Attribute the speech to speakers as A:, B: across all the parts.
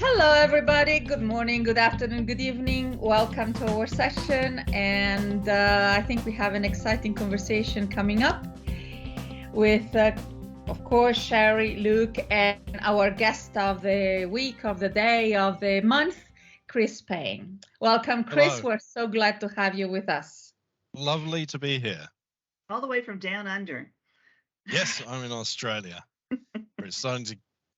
A: Hello, everybody. Good morning, good afternoon, good evening. Welcome to our session. And I think we have an exciting conversation coming up with, of course, Sherry, Luke, and our guest of the week, of the day, of the month, Chris Paine. Welcome, Chris.
B: Hello.
A: We're so glad to have you with us.
B: Lovely to be here.
C: All the way from down under.
B: Yes, I'm in Australia.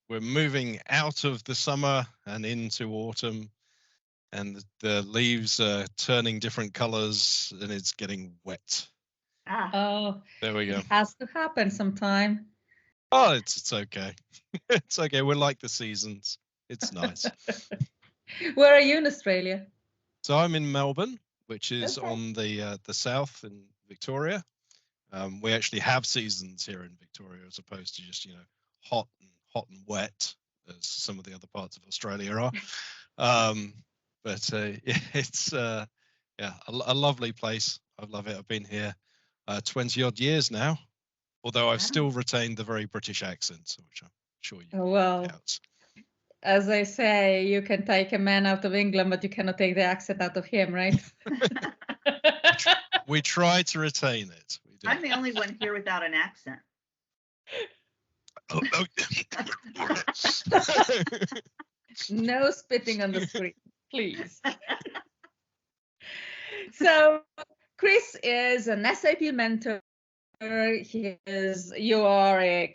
B: We're moving out of the summer and into autumn, and the leaves are turning different colors and it's getting wet.
A: Oh,
B: there we go.
A: It has to happen sometime.
B: Oh, it's okay. It's okay. We're like the seasons. It's nice.
A: Where are you in Australia?
B: So I'm in Melbourne, which is
A: Okay.
B: on the south in Victoria. We actually have seasons here in Victoria, as opposed to just hot and wet as some of the other parts of Australia are. But it's a lovely place. I love it. I've been here 20 odd years now, although I've still retained the very British accent, which I'm sure you can count.
A: As I say, you can take a man out of England, but you cannot take the accent out of him, right?
B: We try to retain it. We do.
C: I'm the only one here without an accent.
A: No spitting on the screen, please. So, Chris is an SAP mentor. You are a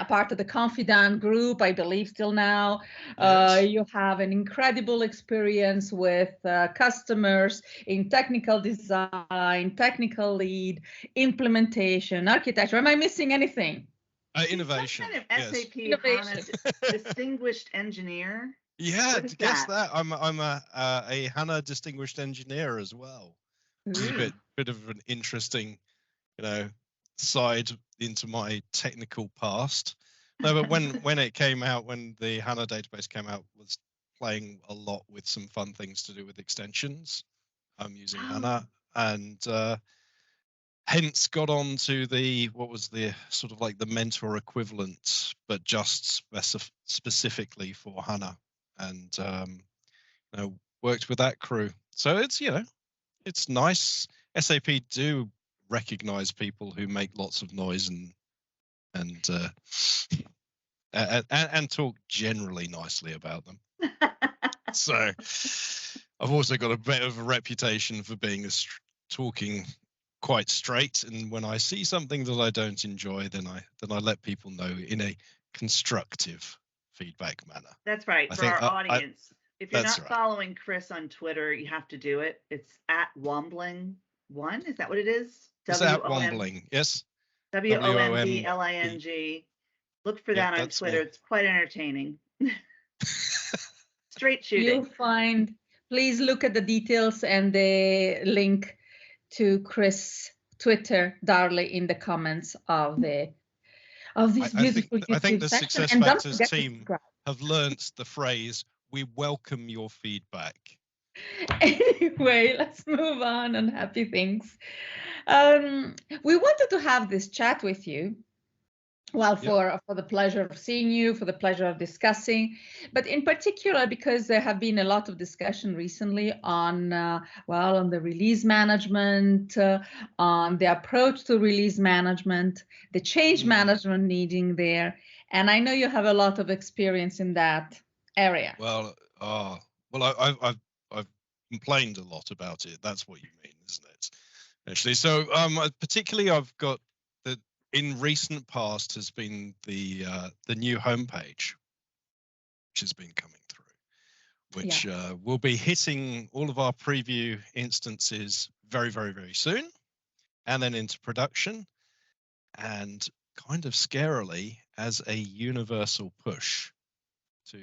A: part of the Confidant group, I believe, still now.
B: Yes.
A: You have an incredible experience with customers in technical design, technical lead, implementation, architecture. Am I missing anything?
B: Innovation.
C: Some kind of SAP HANA Distinguished Engineer.
B: Yeah, guess that. I'm a HANA Distinguished Engineer as well. It's a bit of an interesting, side into my technical past. No, but when it came out, when the HANA database came out, was playing a lot with some fun things to do with extensions. I'm using HANA, and hence got on to what was the sort of like the Mentor equivalent, but just specifically for HANA, and worked with that crew. So it's nice. SAP do recognize people who make lots of noise and talk generally nicely about them. So I've also got a bit of a reputation for being talking quite straight, and when I see something that I don't enjoy, then I let people know in a constructive feedback manner.
C: That's right. For our audience, if you're not following Chris on Twitter, you have to do it. It's at Wombling1. Is that what it is?
B: It's at Wombling, yes.
C: WOMBLING. Look for that on Twitter. Me. It's quite entertaining. Straight shooting.
A: You'll find. Please look at the details and the link to Chris' Twitter, Darley, in the comments of this beautiful YouTube
B: I think the
A: section.
B: SuccessFactors team have learnt the phrase, "We welcome your feedback."
A: Anyway, let's move on happy things. We wanted to have this chat with you. Well, for the pleasure of seeing you, for the pleasure of discussing, but in particular because there have been a lot of discussion recently on, on the release management, on the approach to release management, the change management needing there, and I know you have a lot of experience in that area.
B: Well, I've complained a lot about it. That's what you mean, isn't it? Actually, so particularly I've got in recent past has been the new homepage, which has been coming through, which will be hitting all of our preview instances very, very, very soon, and then into production, and kind of scarily as a universal push to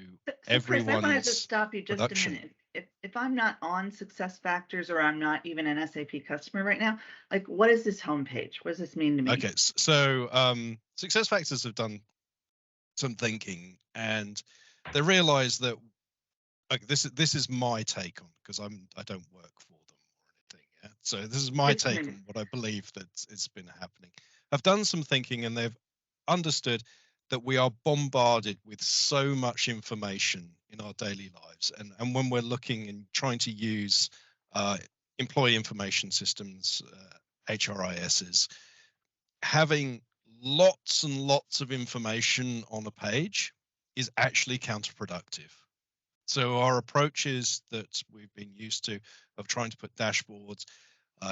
B: everyone's
C: Chris, I wanted to stop you just
B: production.
C: A minute. If I'm not on SuccessFactors or I'm not even an SAP customer right now, like what is this homepage? What does this mean to me?
B: Okay, so SuccessFactors have done some thinking, and they realize that this is my take on, because I don't work for them or anything. Yeah? So this is my take on what I believe that it's been happening. I've done some thinking, and they've understood that we are bombarded with so much information in our daily lives. And when we're looking and trying to use employee information systems, HRISs, having lots and lots of information on a page is actually counterproductive. So our approaches that we've been used to of trying to put dashboards,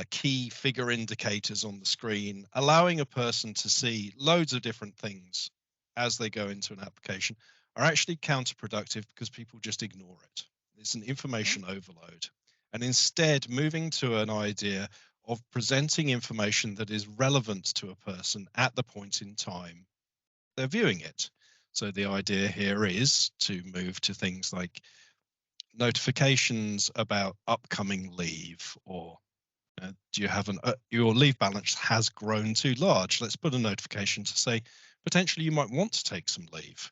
B: key figure indicators on the screen, allowing a person to see loads of different things as they go into an application, are actually counterproductive because people just ignore it. It's an information overload. And instead, moving to an idea of presenting information that is relevant to a person at the point in time they're viewing it. So the idea here is to move to things like notifications about upcoming leave, or do you have your leave balance has grown too large? Let's put a notification to say potentially you might want to take some leave,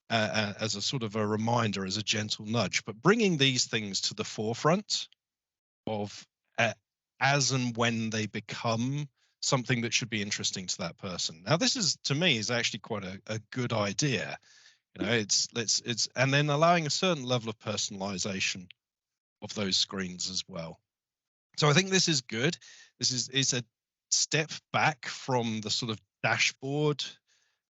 B: as a sort of a reminder, as a gentle nudge. But bringing these things to the forefront of as and when they become something that should be interesting to that person. Now, this is, to me, is actually quite a good idea. You know, it's and then allowing a certain level of personalization of those screens as well. So I think this is good. This is a step back from the sort of dashboard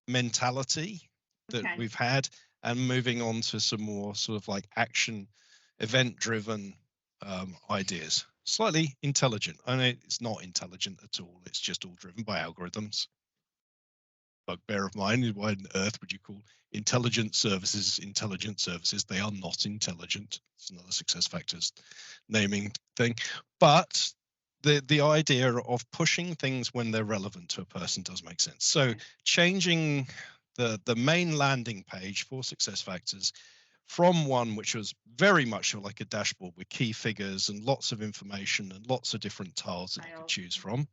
B: mentality that we've had, and moving on to some more sort of like action, event-driven ideas. Slightly intelligent. I mean, it's not intelligent at all. It's just all driven by algorithms. Bugbear of mine is, why on earth would you call intelligent services intelligent services? They are not intelligent. It's another SuccessFactors naming thing. But the idea of pushing things when they're relevant to a person does make sense. So changing the main landing page for SuccessFactors from one which was very much like a dashboard with key figures and lots of information and lots of different tiles that you could choose from,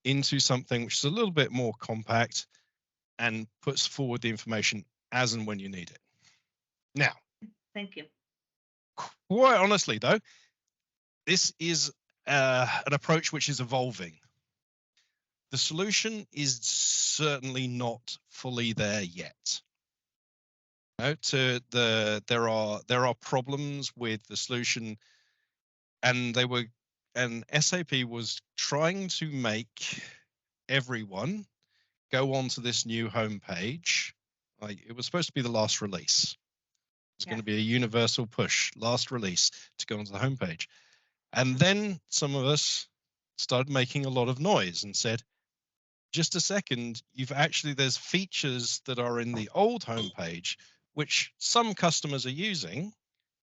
B: into something which is a little bit more compact and puts forward the information as and when you need it. Now,
C: thank you.
B: Quite honestly, though, this is an approach which is evolving. The solution is certainly not fully there yet. There are problems with the solution, and SAP was trying to make everyone go onto this new homepage. Like, it was supposed to be the last release. It's going to be a universal push, last release, to go onto the homepage. And then some of us started making a lot of noise and said, just a second, there's features that are in the old homepage which some customers are using,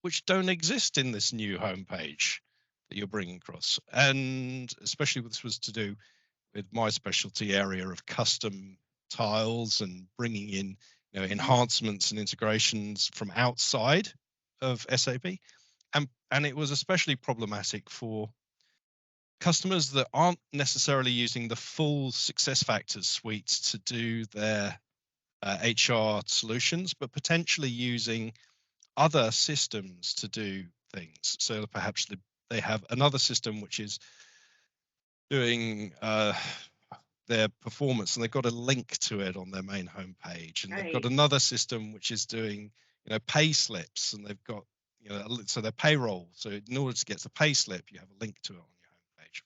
B: which don't exist in this new homepage that you're bringing across. And especially this was to do with my specialty area of custom tiles and bringing in, you know, enhancements and integrations from outside of SAP. And it was especially problematic for customers that aren't necessarily using the full SuccessFactors suite to do their HR solutions, but potentially using other systems to do things. So perhaps they have another system which is doing their performance, and they've got a link to it on their main homepage, and they've got another system which is doing, you know, pay slips, and they've got, you know, so their payroll. So in order to get the pay slip, you have a link to it on your homepage,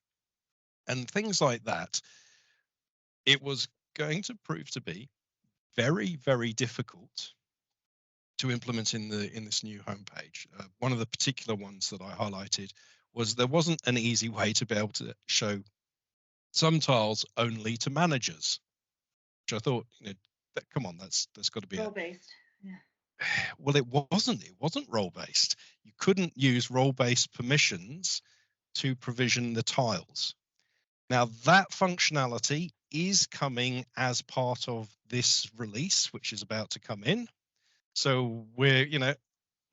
B: and things like that. It was going to prove to be very, very difficult to implement in this new homepage. One of the particular ones that I highlighted was there wasn't an easy way to be able to show some tiles only to managers, which I thought, you know, come on, that's got to be
C: role-based. Yeah.
B: Well, it wasn't role-based. You couldn't use role-based permissions to provision the tiles. Now, that functionality is coming as part of this release, which is about to come in. So we're, you know,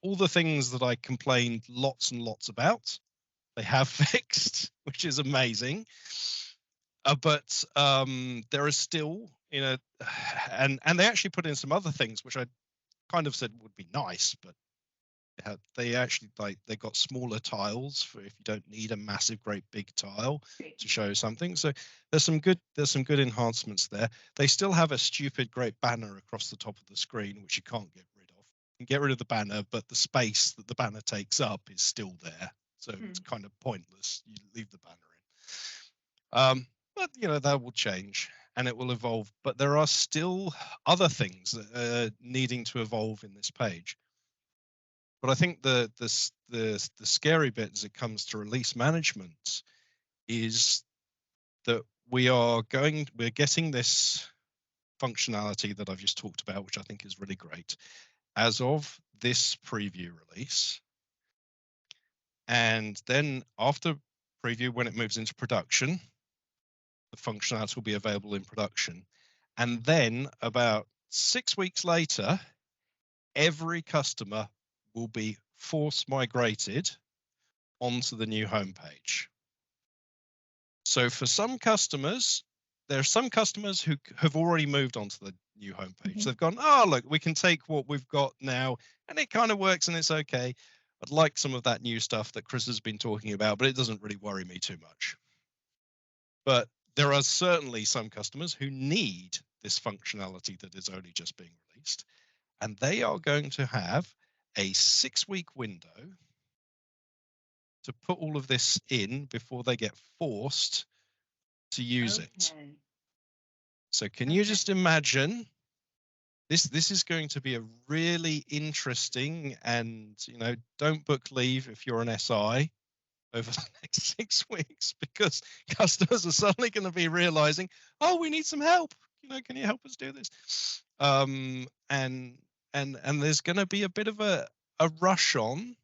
B: all the things that I complained lots and lots about, they have fixed, which is amazing. But there is still, you know, and they actually put in some other things which I kind of said would be nice, but They actually they got smaller tiles for if you don't need a massive, great big tile to show something. So there's some good enhancements there. They still have a stupid great banner across the top of the screen, which you can't get rid of. You can get rid of the banner, but the space that the banner takes up is still there. So it's kind of pointless. You leave the banner in. But that will change and it will evolve. But there are still other things that are needing to evolve in this page. But I think the scary bit as it comes to release management is that we're getting this functionality that I've just talked about, which I think is really great, as of this preview release. And then after preview, when it moves into production, the functionality will be available in production. And then about 6 weeks later, every customer will be force migrated onto the new homepage. So for some customers, there are some customers who have already moved onto the new homepage. They've gone, oh, look, we can take what we've got now and it kind of works and it's okay. I'd like some of that new stuff that Chris has been talking about, but it doesn't really worry me too much. But there are certainly some customers who need this functionality that is only just being released, and they are going to have a 6-week window to put all of this in before they get forced to use it. So can you just imagine this is going to be a really interesting, and don't book leave if you're an SI over the next 6 weeks, because customers are suddenly going to be realizing, oh, we need some help. Can you help us do this? And there's going to be a bit of a rush on,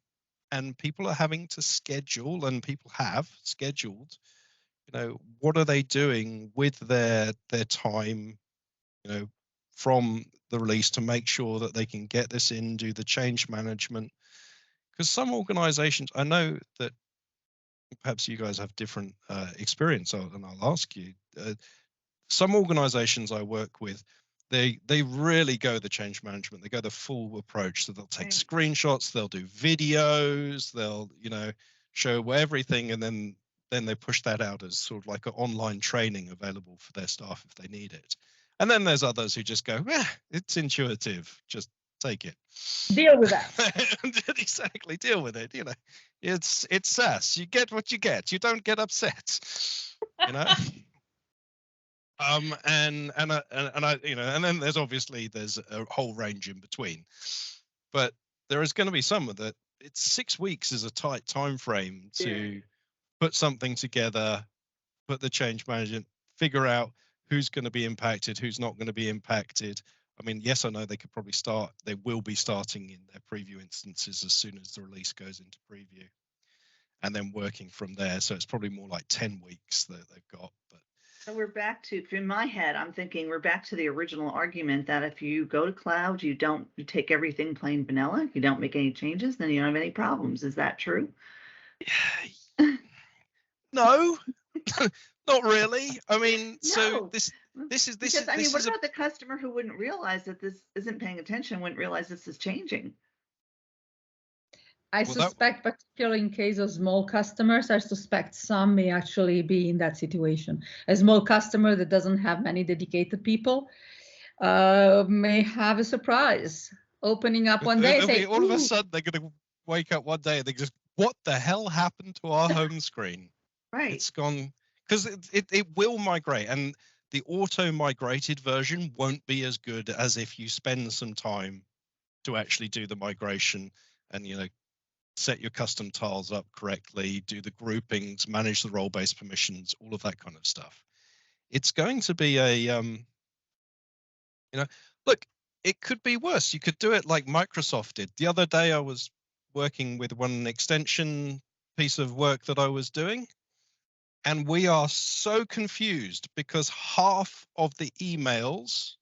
B: and people are having to schedule, and people have scheduled, what are they doing with their time, from the release to make sure that they can get this in, do the change management. Because some organizations, I know that perhaps you guys have different experience, and I'll ask you, some organizations I work with, they really go the change management, they go the full approach. So they'll take screenshots, they'll do videos, they'll show everything, and then they push that out as sort of like an online training available for their staff if they need it. And then there's others who just go, it's intuitive, just take it.
A: Deal with that.
B: Exactly, deal with it. It's SaaS. You get what you get. You don't get upset. And then there's a whole range in between. But there is going to be some of that. It's 6 weeks is a tight time frame to put something together, put the change management, figure out who's going to be impacted, who's not going to be impacted. I mean, yes, I know they will be starting in their preview instances as soon as the release goes into preview, and then working from there. So it's probably more like 10 weeks that they've got. But
C: so we're back to, in my head, I'm thinking we're back to the original argument that if you go to cloud, you take everything plain vanilla, you don't make any changes, then you don't have any problems. Is that true?
B: No. Not really. I mean,
C: no.
B: So this is
C: what about the customer who wouldn't realize that this isn't paying attention, wouldn't realize this is changing?
A: I suspect, particularly in case of small customers, I suspect some may actually be in that situation. A small customer that doesn't have many dedicated people may have a surprise opening up one day. Say,
B: all of a sudden, they're going to wake up one day and they just, what the hell happened to our home screen?
C: Right.
B: It's gone. Because it will migrate, and the auto-migrated version won't be as good as if you spend some time to actually do the migration and, set your custom tiles up correctly, do the groupings, manage the role-based permissions, all of that kind of stuff. It's going to be a, look, it could be worse. You could do it like Microsoft did. The other day I was working with one extension piece of work that I was doing, and we are so confused because half of the emails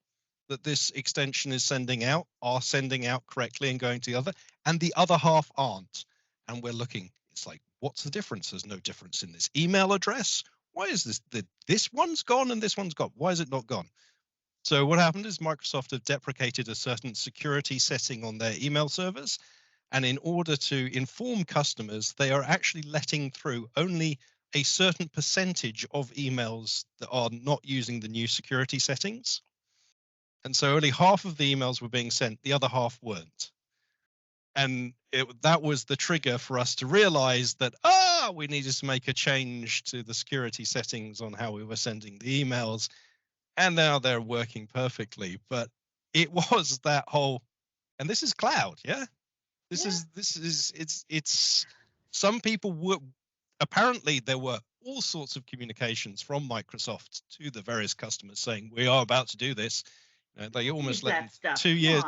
B: that this extension is sending out are sending out correctly and going to the other, and the other half aren't. And we're looking, it's like, what's the difference? There's no difference in this email address. Why is this one's gone and this one's gone? Why is it not gone? So what happened is Microsoft have deprecated a certain security setting on their email servers, And in order to inform customers, they are actually letting through only a certain percentage of emails that are not using the new security settings. And so only half of the emails were being sent, the other half weren't. And that was the trigger for us to realize that, we needed to make a change to the security settings on how we were sending the emails. And now they're working perfectly. But it was that whole, and this is cloud, yeah? It's some people were, apparently there were all sorts of communications from Microsoft to the various customers saying, we are about to do this. They almost let them 2 years.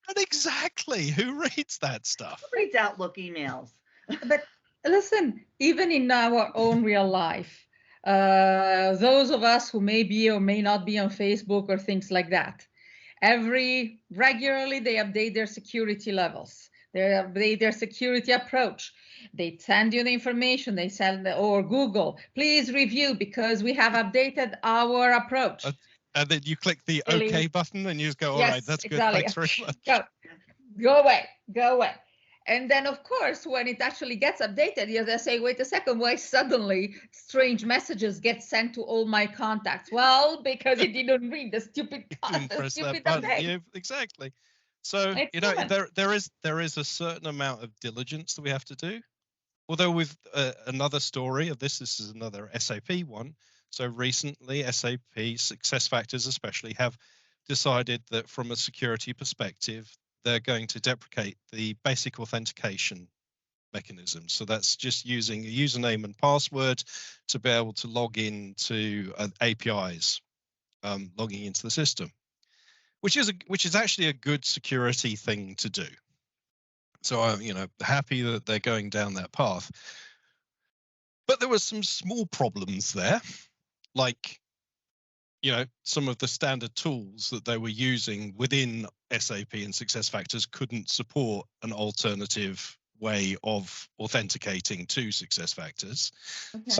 B: But exactly, who reads that stuff?
C: Who reads Outlook emails?
A: But listen, even in our own real life, those of us who may be or may not be on Facebook or things like that, regularly they update their security levels. They update their security approach. They send you the information. They send, or Google, please review because we have updated our approach.
B: And then you click the OK button and you just go, all right, that's good.
A: Exactly.
B: Thanks very much.
A: Go away. And then, of course, when it actually gets updated, they say, wait a second, why suddenly strange messages get sent to all my contacts? Well, because it didn't read the stupid update.
B: Yeah, exactly. So, there is a certain amount of diligence that we have to do. Although with another story of this is another SAP one. So recently, SAP SuccessFactors especially have decided that from a security perspective, they're going to deprecate the basic authentication mechanism. So that's just using a username and password to be able to log into APIs, logging into the system, which is actually a good security thing to do. So I'm happy that they're going down that path. But there were some small problems there, like some of the standard tools that they were using within SAP and SuccessFactors couldn't support an alternative way of authenticating to SuccessFactors. Okay.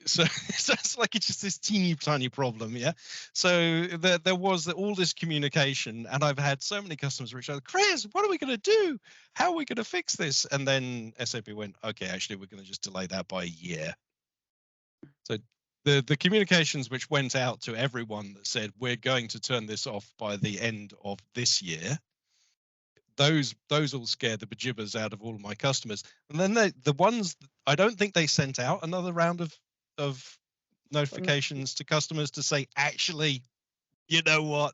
B: So it's like it's just this teeny tiny problem, yeah. So there was all this communication, and I've had so many customers reach out, Chris, what are we going to do? How are we going to fix this? And then SAP went, okay, actually, we're going to just delay that by a year. So the communications which went out to everyone that said we're going to turn this off by the end of this year, those all scared the bejibbers out of all of my customers. And then the ones I don't think they sent out another round of notifications to customers to say, actually, you know what,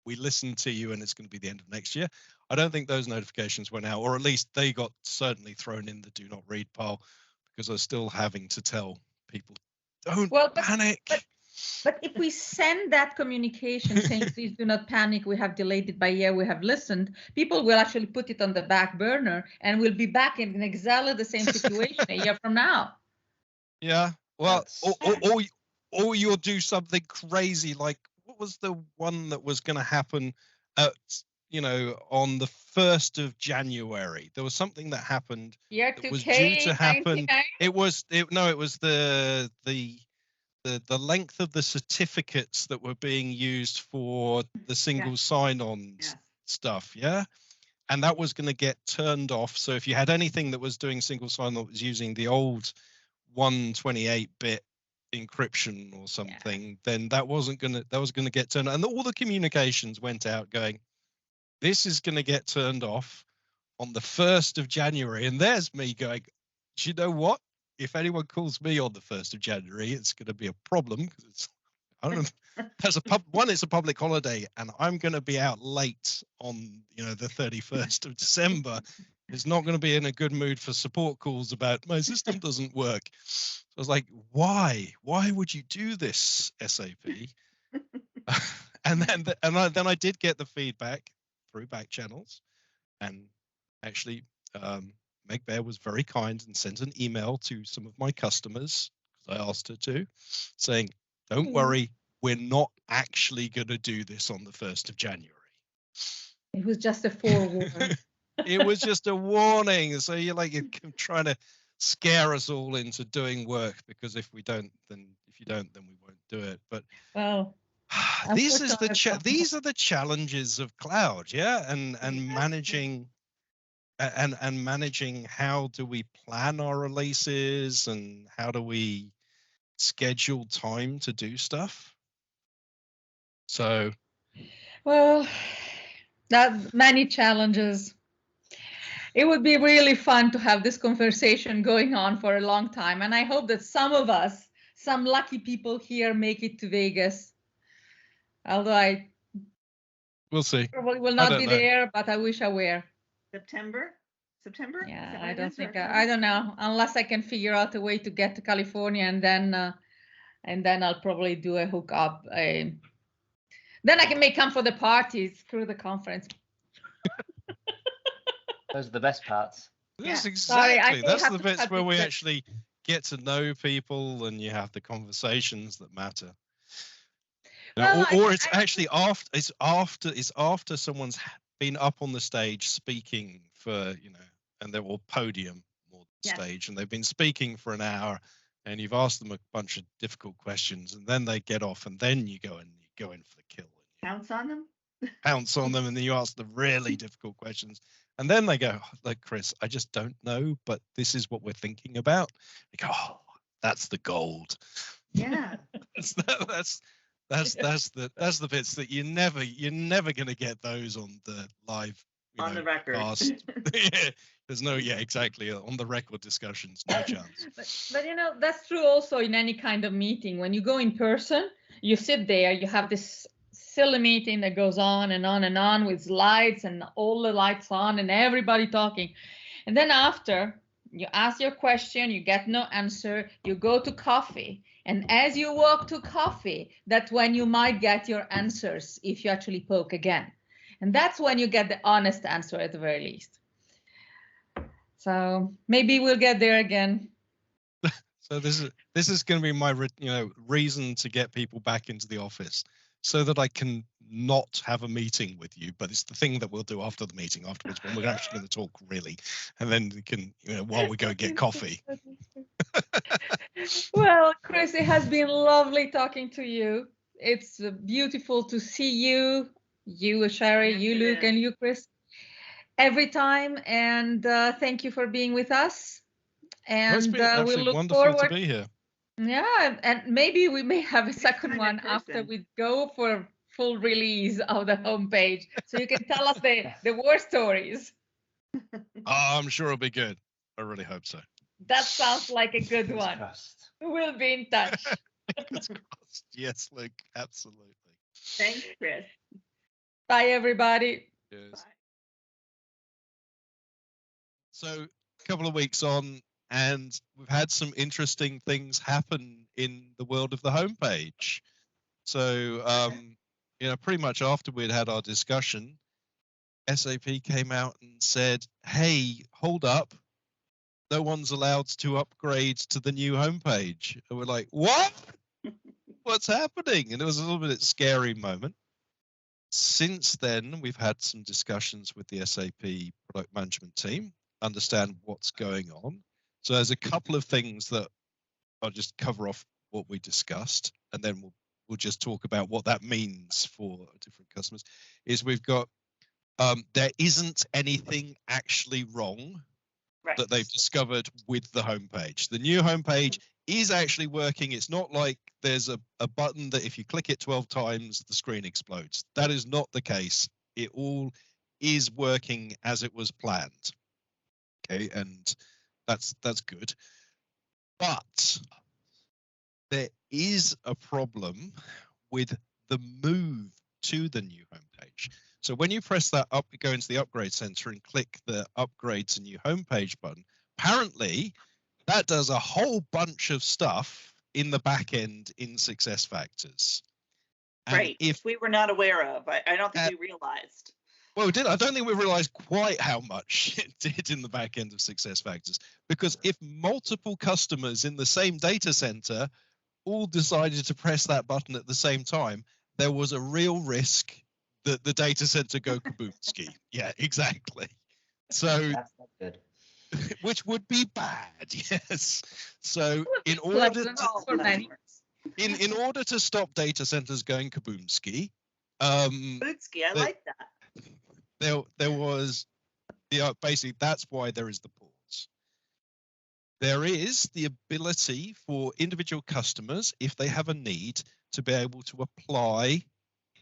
B: we listened to you and it's going to be the end of next year. I don't think those notifications went out, or at least they got certainly thrown in the do not read pile, because I was still having to tell people, don't panic.
A: But if we send that communication saying, please do not panic, we have delayed it by a year, we have listened, people will actually put it on the back burner and we'll be back in exactly the same situation a year from now.
B: Yeah, well, or you'll do something crazy, like what was the one that was going to happen at, on the 1st of January? There was something that happened that was due to happen. It was the length of the certificates that were being used for the single sign-on stuff, yeah? And that was going to get turned off. So if you had anything that was doing single sign-on that was using the old 128-bit encryption or something, then that was going to get turned on. And all the communications went out going, this is going to get turned off on the 1st of January. And there's me going, do you know what? If anyone calls me on the 1st of January, it's going to be a problem, because it's a public holiday and I'm going to be out late on, the 31st of December. It's not going to be in a good mood for support calls about my system doesn't work. So I was like, why would you do this, SAP? and then I did get the feedback through back channels, and actually, Meg Bear was very kind and sent an email to some of my customers, because I asked her to, saying, don't worry, we're not actually going to do this on the 1st of January.
A: It was just a forewarning.
B: It was just a warning. So you're trying to scare us all into doing work, because if you don't, then we won't do it. But these are the challenges of cloud, yeah, and managing and managing how do we plan our releases and how do we schedule time to do stuff. So,
A: well, that many challenges. It would be really fun to have this conversation going on for a long time, and I hope that some of us, some lucky people here, make it to Vegas. Although
B: we'll see.
A: Probably will not be there, but I wish I were.
C: September?
A: Yeah, I don't think I don't know, unless I can figure out a way to get to California, and then I'll probably do a hookup. Then I may come for the parties through the conference.
D: Those are the best parts.
B: That's exactly. That's the bits where we actually get to know people and you have the conversations that matter. Well, or it's actually after someone's been up on the stage speaking for, and they're all podium or stage, and they've been speaking for an hour, and you've asked them a bunch of difficult questions, and then they get off, and then you go in for the kill.
C: Pounce on them.
B: Pounce on them, and then you ask the really difficult questions, and then they go, like, Chris, I just don't know, but this is what we're thinking about. They go, oh, that's the gold.
C: Yeah.
B: That's the bits that you're never going to get those on the live
C: on the record.
B: There's no exactly on the record discussions, no chance.
A: But that's true also in any kind of meeting. When you go in person, you sit there, you have this silly meeting that goes on and on and on with slides and all the lights on and everybody talking, and then after you ask your question, you get no answer, you go to coffee. And as you walk to coffee, that's when you might get your answers if you actually poke again. And that's when you get the honest answer at the very least. So maybe we'll get there again.
B: So this is going to be my reason to get people back into the office, so that I can not have a meeting with you, but it's the thing that we'll do after the meeting afterwards when we're actually going to talk really, and then we can while we go get coffee.
A: Well, Chris, it has been lovely talking to you. It's beautiful to see you, Sherry, you, Luke, and you, Chris, every time. And thank you for being with us. And
B: it's been
A: we'll look
B: wonderful
A: forward
B: to be here.
A: Yeah, and maybe we may have a second one after we go for full release of the homepage, so you can tell us the war stories.
B: I'm sure it'll be good. I really hope so.
A: That sounds like a good one. We'll be in touch.
B: Yes, Luke, absolutely.
C: Thanks, Chris.
A: Bye, everybody.
B: Cheers. Bye. So, a couple of weeks on, and we've had some interesting things happen in the world of the homepage. So, pretty much after we'd had our discussion, SAP came out and said, hey, hold up. No one's allowed to upgrade to the new homepage. And we're like, what? What's happening? And it was a little bit of a scary moment. Since then, we've had some discussions with the SAP product management team, understand what's going on. So there's a couple of things that I'll just cover off what we discussed, and then we'll just talk about what that means for different customers. Is we've got there isn't anything actually wrong that they've discovered with the homepage. The new homepage is actually working. It's not like there's a button that if you click it 12 times, the screen explodes. That is not the case. It all is working as it was planned. Okay, and that's good. But there is a problem with the move to the new homepage. So when you press that up, you go into the upgrade center and click the upgrade to new homepage button. Apparently, that does a whole bunch of stuff in the back end in SuccessFactors.
C: Right, if we were not aware of, I don't think we realized.
B: Well, we did. I don't think we realized quite how much it did in the back end of SuccessFactors, because if multiple customers in the same data center all decided to press that button at the same time, there was a real risk that the data center go kaboomski. Yeah, exactly. So
D: that's not good.
B: Which would be bad, yes. So in order to in order to stop data centers going kaboomski,
C: Kaboomski, I like that.
B: There was basically that's why there is the pause. There is the ability for individual customers, if they have a need, to be able to apply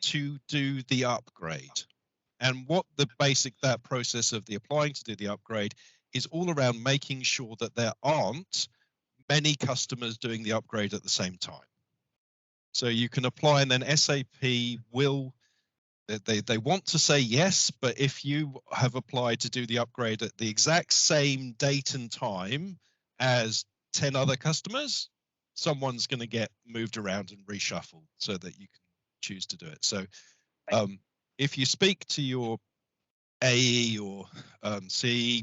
B: to do the upgrade. And what that process of the applying to do the upgrade is all around making sure that there aren't many customers doing the upgrade at the same time. So you can apply, and then SAP will, they want to say yes, but if you have applied to do the upgrade at the exact same date and time as 10 other customers, someone's going to get moved around and reshuffled so that you can choose to do it. So if you speak to your AE or CE,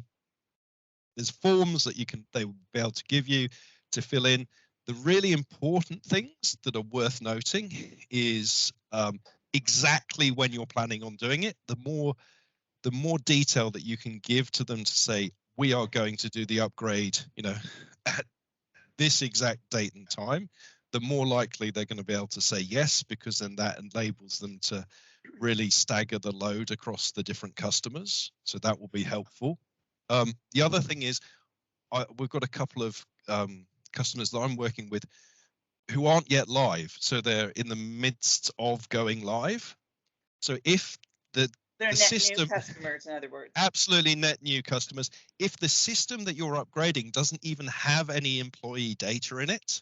B: there's forms that they will be able to give you to fill in. The really important things that are worth noting is exactly when you're planning on doing it. The more detail that you can give to them to say, we are going to do the upgrade, at this exact date and time, the more likely they're going to be able to say yes, because then that enables them to really stagger the load across the different customers. So that will be helpful. The other thing is we've got a couple of customers that I'm working with who aren't yet live. So they're in the midst of going live. So if they're net system,
C: new customers, in other words.
B: Absolutely net new customers. If the system that you're upgrading doesn't even have any employee data in it,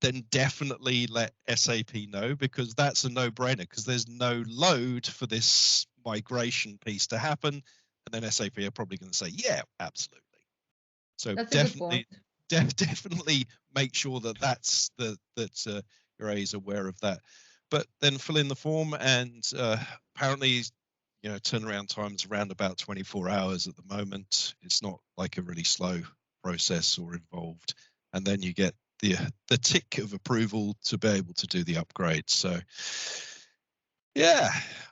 B: then definitely let SAP know, because that's a no-brainer, because there's no load for this migration piece to happen. And then SAP are probably going to say, yeah, absolutely. So
A: that's
B: definitely make sure that your A is aware of that. But then fill in the form, and apparently, turnaround time's around about 24 hours at the moment. It's not like a really slow process or involved. And then you get the tick of approval to be able to do the upgrade. So, yeah.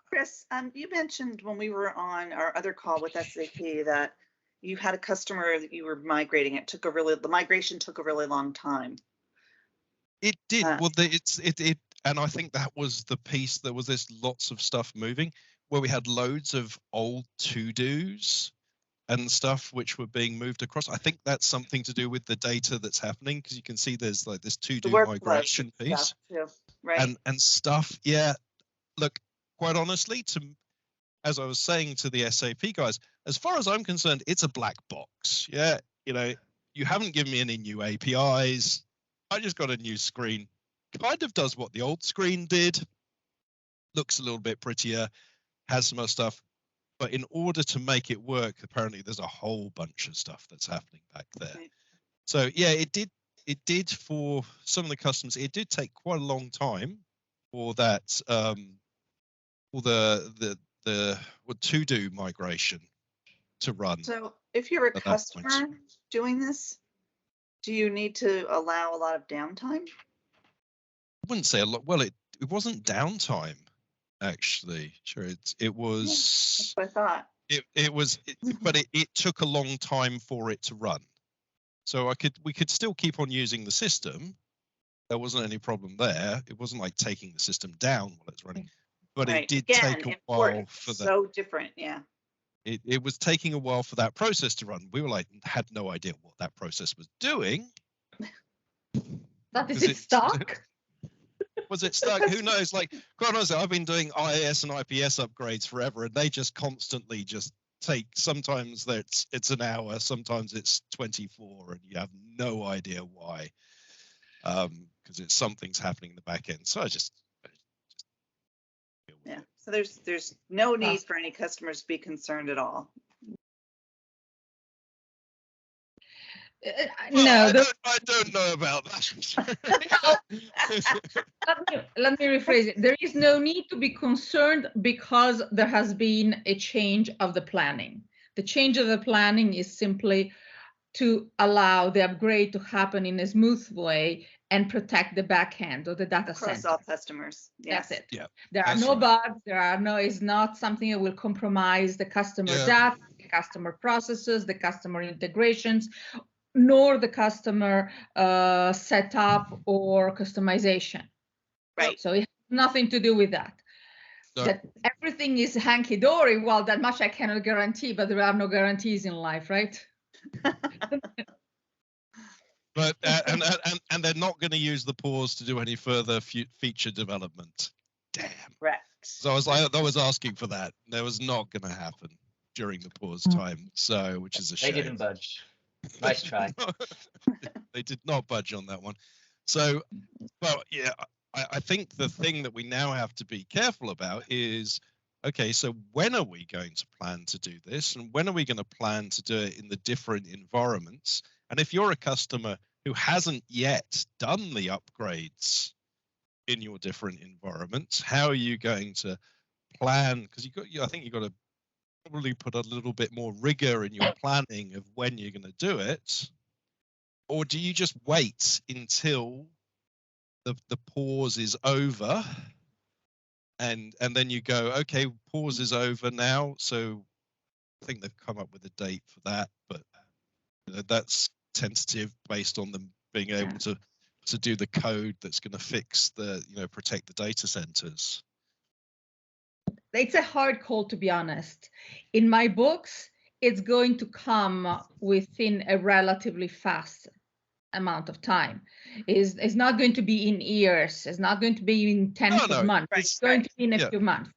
C: Chris, you mentioned when we were on our other call with SAP that you had a customer that you were migrating. The migration took a really long time.
B: It did. Well, and I think that was the piece. There was this lots of stuff moving where we had loads of old to-dos and stuff which were being moved across. I think that's something to do with the data that's happening, because you can see there's like this to-do migration piece,
C: right?
B: And stuff. Yeah. Look, quite honestly, as I was saying to the SAP guys, as far as I'm concerned, it's a black box. Yeah, you haven't given me any new APIs. I just got a new screen. Kind of does what the old screen did. Looks a little bit prettier, has some other stuff. But in order to make it work, apparently there's a whole bunch of stuff that's happening back there. Okay. So yeah, it did for some of the customers. It did take quite a long time for that, for the to-do migration to run.
C: So if you're a customer doing this, do you need to allow a lot of downtime?
B: I wouldn't say a lot. Well, it wasn't downtime, actually. Sure, it was.
C: Yeah, that's what I thought.
B: It was, but it took a long time for it to run. So we could still keep on using the system. There wasn't any problem there. It wasn't like taking the system down while it's running, but
C: right.
B: It did take a while for that.
C: So different, yeah.
B: It was taking a while for that process to run. We were had no idea what that process was doing.
A: Is it stuck?
B: Was it stuck? Who knows? Like, quite honestly, I've been doing IAS and IPS upgrades forever, and they just constantly just take. Sometimes it's an hour, sometimes it's 24, and you have no idea why, because it's something's happening in the back end. So I just
C: yeah. So there's no need for any customers to be concerned at all.
A: No,
B: I don't know about
A: that. Let me rephrase it. There is no need to be concerned because there has been a change of the planning. The change of the planning is simply to allow the upgrade to happen in a smooth way and protect the back end of the data center.
C: Across all customers. Yes.
A: That's it.
B: Yeah.
A: There are no bugs. It's not something that will compromise the customer data, the customer processes, the customer integrations. nor the customer setup or customization.
C: Right.
A: So it has nothing to do with that.
B: No.
A: That everything is hanky-dory, well, that much I cannot guarantee, but there are no guarantees in life, right?
B: But and they're not going to use the pause to do any further feature development. Damn.
C: Correct.
B: So I was asking for that. That was not going to happen during the pause time. So, which is a shame.
D: They didn't budge. Nice try.
B: They did not budge on that one. So, well, yeah, I think the thing that we now have to be careful about is, okay, so when are we going to plan to do this? And when are we going to plan to do it in the different environments? And if you're a customer who hasn't yet done the upgrades in your different environments, how are you going to plan? Because I think you've got to probably put a little bit more rigor in your planning of when you're going to do it. Or do you just wait until the pause is over and then you go, okay, pause is over now? So I think they've come up with a date for that, but that's tentative based on them being able to do the code that's going to fix the, protect the data centers.
A: It's a hard call, to be honest. In my books, it's going to come within a relatively fast amount of time. It's not going to be in years. It's not going to be in 10 months. It's going to be in a few months.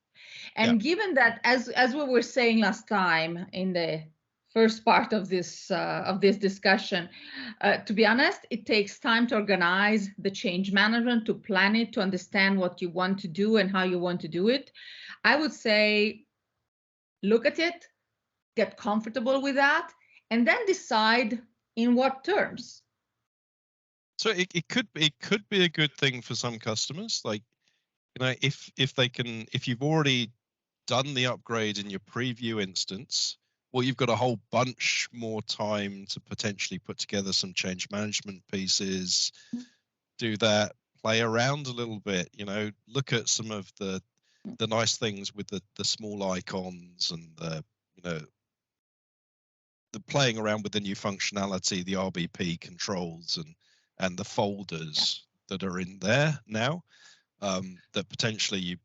A: And given that, as we were saying last time in the first part of this discussion, to be honest, it takes time to organize the change management, to plan it, to understand what you want to do and how you want to do it. I would say, look at it, get comfortable with that, and then decide in what terms.
B: So it could be a good thing for some customers, like, if you've already done the upgrade in your preview instance, well, you've got a whole bunch more time to potentially put together some change management pieces, do that, play around a little bit, look at some of the nice things with the small icons and the playing around with the new functionality, the RBP controls and the folders that are in there now, that potentially you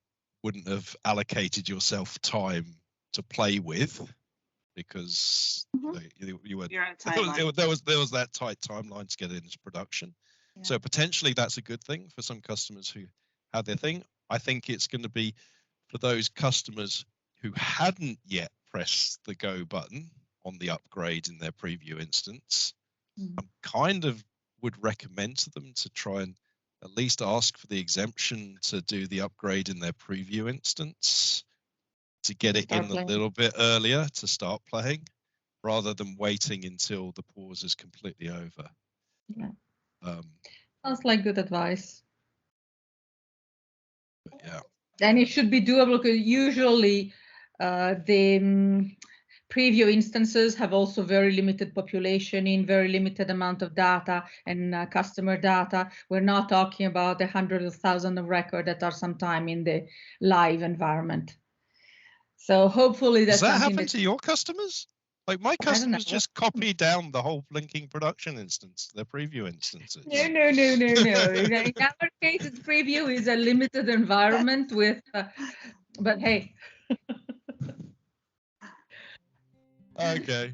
B: wouldn't have allocated yourself time to play with because you were,
C: you're on a timeline.
B: there was that tight timeline to get it into production. Yeah. So potentially that's a good thing for some customers who have their thing. I think it's going to be for those customers who hadn't yet pressed the go button on the upgrade in their preview instance. I kind of would recommend to them to try and at least ask for the exemption to do the upgrade in their preview instance, to get it in a little bit earlier to start playing, rather than waiting until the pause is completely over.
A: Yeah. Sounds like good advice.
B: Yeah.
A: And it should be doable because usually the preview instances have also very limited population in very limited amount of data and customer data. We're not talking about the hundreds of thousands of records that are sometime in the live environment. So hopefully that's
B: something. Does that happen to your customers? Like my customers just copy down the whole blinking production instance, their preview instances.
A: No. In our case, it's preview is a limited environment with, but hey.
B: Okay.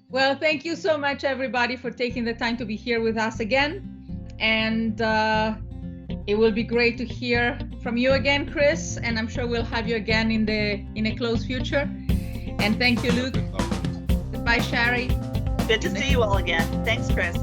A: Well, thank you so much, everybody, for taking the time to be here with us again. And it will be great to hear from you again, Chris. And I'm sure we'll have you again in a close future. And thank you, Luke. Goodbye, Shari.
C: Good to see you all again. Thanks, Chris.